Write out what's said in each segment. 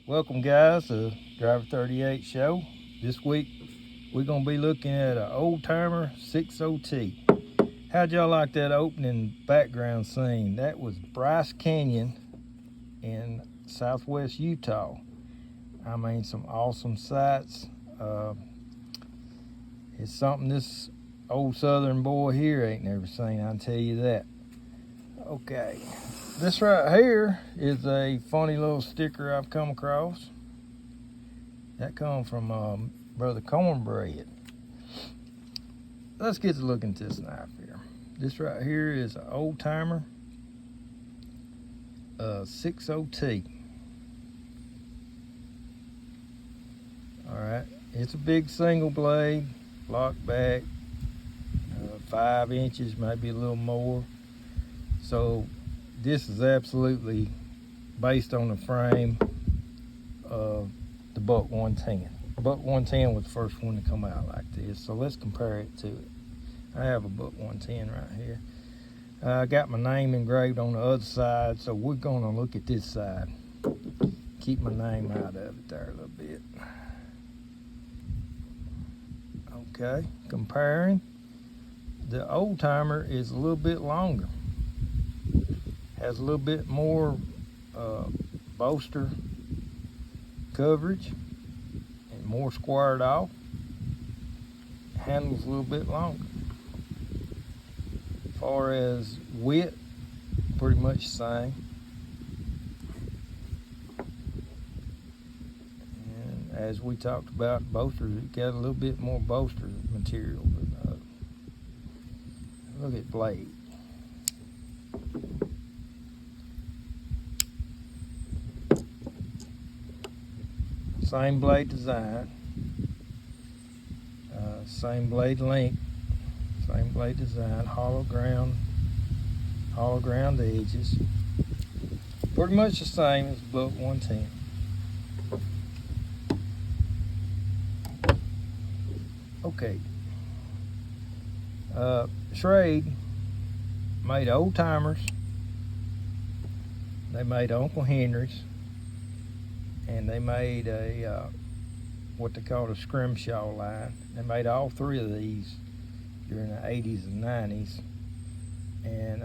Welcome, guys, to Driver 38 Show. This week, we're going to be looking at an old-timer 60T. How'd y'all like that opening background scene? That was Bryce Canyon in southwest Utah. I mean, some awesome sights. It's something this old southern boy here ain't never seen, I'll tell you that. Okay, this right here is a funny little sticker I've come across. That come from Brother Cornbread. Let's get to looking at this knife here. This right here is an old timer, 60T. All right, it's a big single blade, lock back, 5 inches, maybe a little more. So this is absolutely based on the frame of the Buck 110. Buck 110 was the first one to come out like this. So let's compare it to it. I have a Buck 110 right here. I got my name engraved on the other side, so we're gonna look at this side. Keep my name out of it there a little bit. Okay, comparing. The old timer is a little bit longer. Has a little bit more bolster coverage and more squared off. Handles a little bit longer. As far as width, pretty much the same. And as we talked about bolsters, it got a little bit more bolster material. But, look at blade. Same blade design, same blade length, same blade design, hollow ground edges. Pretty much the same as Buck 110. Okay. Schrade made old timers. They made Uncle Henry's. And they made a what they called a scrimshaw line. They made all 3 of these during the 80s and 90s. And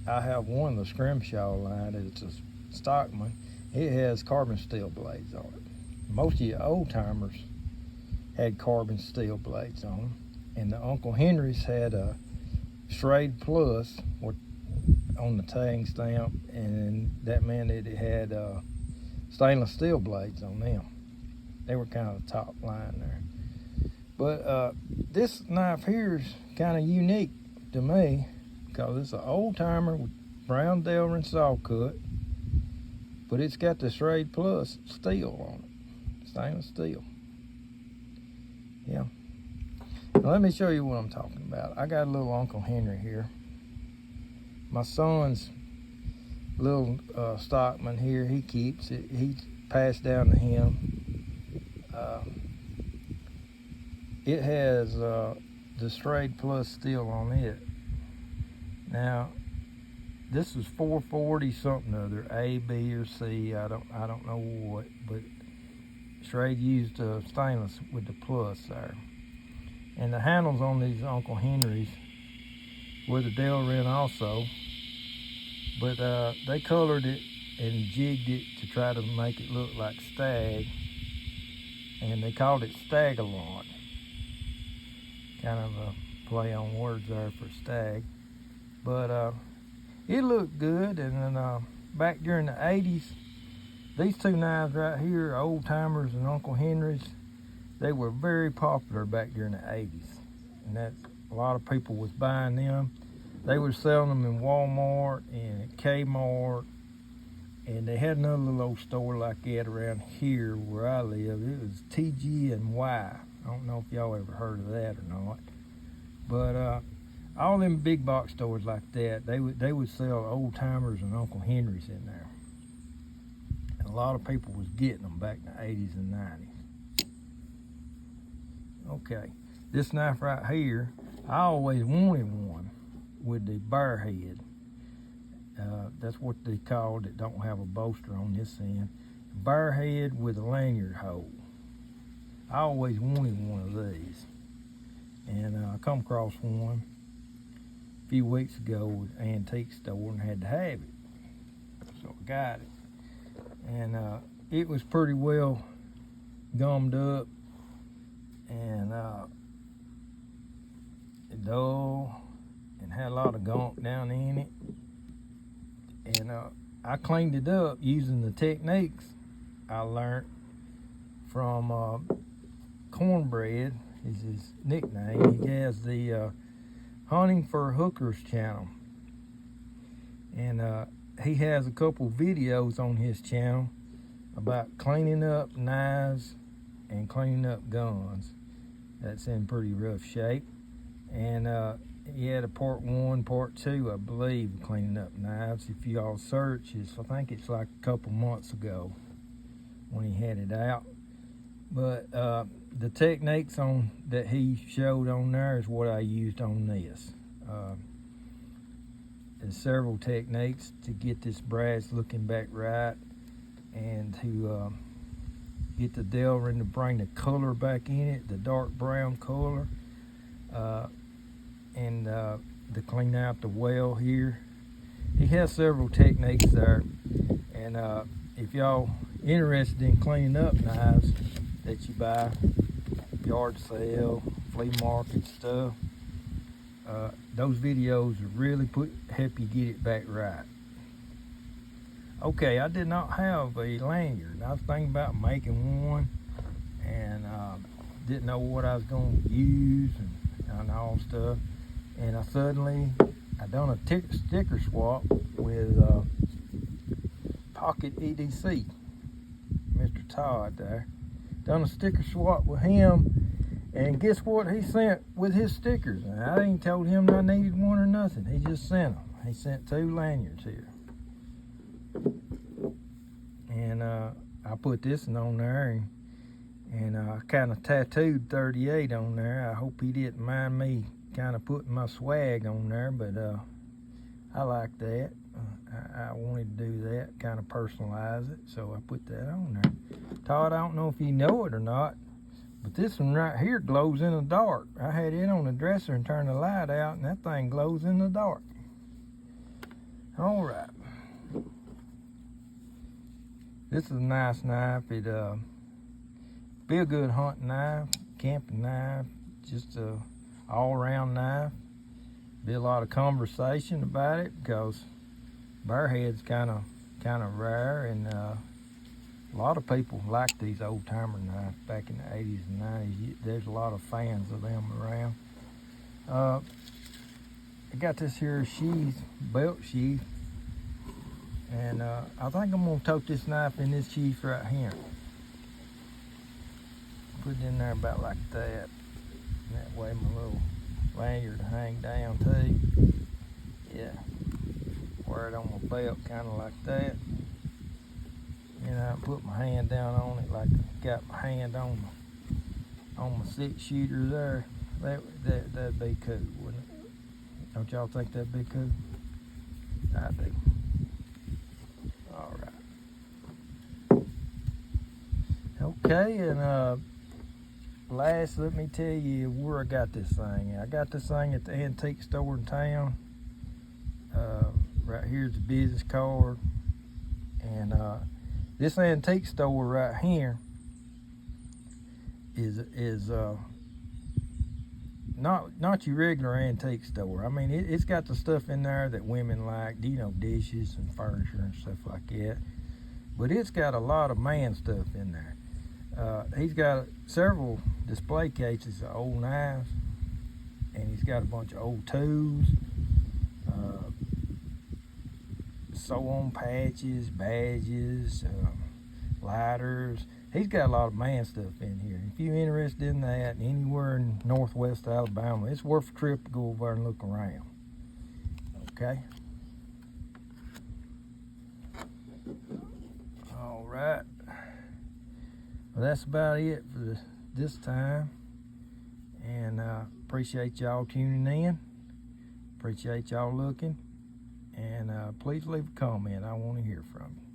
I have one of the scrimshaw line. It's a Stockman. It has carbon steel blades on it. Most of your old timers had carbon steel blades on them. And the Uncle Henry's had a Schrade Plus on the tag stamp, and that meant that it had stainless steel blades on them. They were kind of the top line there. But this knife here is kind of unique to me because it's an old timer with brown Delrin saw cut, but it's got the Schrade Plus steel on it, stainless steel. Yeah. Now let me show you what I'm talking about. I got a little Uncle Henry here. My son's little Stockman here, he keeps it. He passed down to him. It has the Schrade Plus steel on it. Now, this is 440 something or other, A, B, or C. I don't know what, but Schrade used stainless with the plus there. And the handles on these Uncle Henry's were the Delrin also. But they colored it and jigged it to try to make it look like stag, and they called it Stag-a-lot. Kind of a play on words there for stag. But it looked good, and then back during the 80s, these 2 knives right here, old timers and Uncle Henry's, they were very popular back during the 80s, and that a lot of people was buying them. They were selling them in Walmart and at Kmart, and they had another little old store like that around here where I live. It was TG and Y. I don't know if y'all ever heard of that or not, but all them big box stores like that, they would sell old timers and Uncle Henry's in there, and a lot of people was getting them back in the 80s and 90s. Okay, this knife right here, I always wanted one with the bar head. That's what they called it. Don't have a bolster on this end. bear head with a lanyard hole. I always wanted one of these, and I come across one a few weeks ago at an antique store and had to have it, so I got it. And it was pretty well gummed up and dull and had a lot of gunk down in it. And I cleaned it up using the techniques I learned from Cornbread, is his nickname. He has the Hunting for Hookers channel. And he has a couple videos on his channel about cleaning up knives and cleaning up guns that's in pretty rough shape. And he had a part 1, part 2, I believe, cleaning up knives. If y'all search, I think it's like a couple months ago when he had it out. But the techniques that he showed on there is what I used on this. There's several techniques to get this brass looking back right, and to get the delver to bring the color back in it, the dark brown color, and to clean out the well here. He has several techniques there, and if y'all interested in cleaning up knives that you buy, yard sale, flea market stuff, those videos will really help you get it back right. Okay, I did not have a lanyard. I was thinking about making one, and didn't know what I was going to use and all stuff. And I done a sticker swap with Pocket EDC, Mr. Todd there. Done a sticker swap with him, and guess what he sent with his stickers? And I ain't told him I needed one or nothing. He just sent them. He sent 2 lanyards here. And I put this one on there, and I kind of tattooed 38 on there. I hope he didn't mind me kind of putting my swag on there, but I like that. I wanted to do that, kind of personalize it, so I put that on there. Todd, I don't know if you know it or not, but this one right here glows in the dark. I had it on the dresser and turned the light out, and that thing glows in the dark. All right. This is a nice knife. It be a good hunting knife, camping knife, just a all-around knife. Be a lot of conversation about it because bearhead's kind of rare, and a lot of people like these old-timer knives back in the 80s and 90s. There's a lot of fans of them around. I got this here sheath, belt sheath, and I think I'm gonna tote this knife in this sheath right here. Put it in there about like that. And that way my little lanyard will hang down too. Yeah. Wear it on my belt kind of like that. And I put my hand down on it like I got my hand on my 6-shooter there. That'd be cool, wouldn't it? Don't y'all think that'd be cool? I do. All right. Okay, and last, let me tell you where I got this thing. I got this thing at the antique store in town. Right here's the business card, and this antique store right here is not your regular antique store. I mean, it's got the stuff in there that women like, you know, dishes and furniture and stuff like that. But it's got a lot of man stuff in there. He's got several display cases of old knives, and he's got a bunch of old tools, sew-on patches, badges, lighters. He's got a lot of man stuff in here. If you're interested in that anywhere in northwest Alabama, it's worth a trip to go over there and look around. Okay? All right. Well, that's about it for this time. And appreciate y'all tuning in. Appreciate y'all looking. And please leave a comment. I want to hear from you.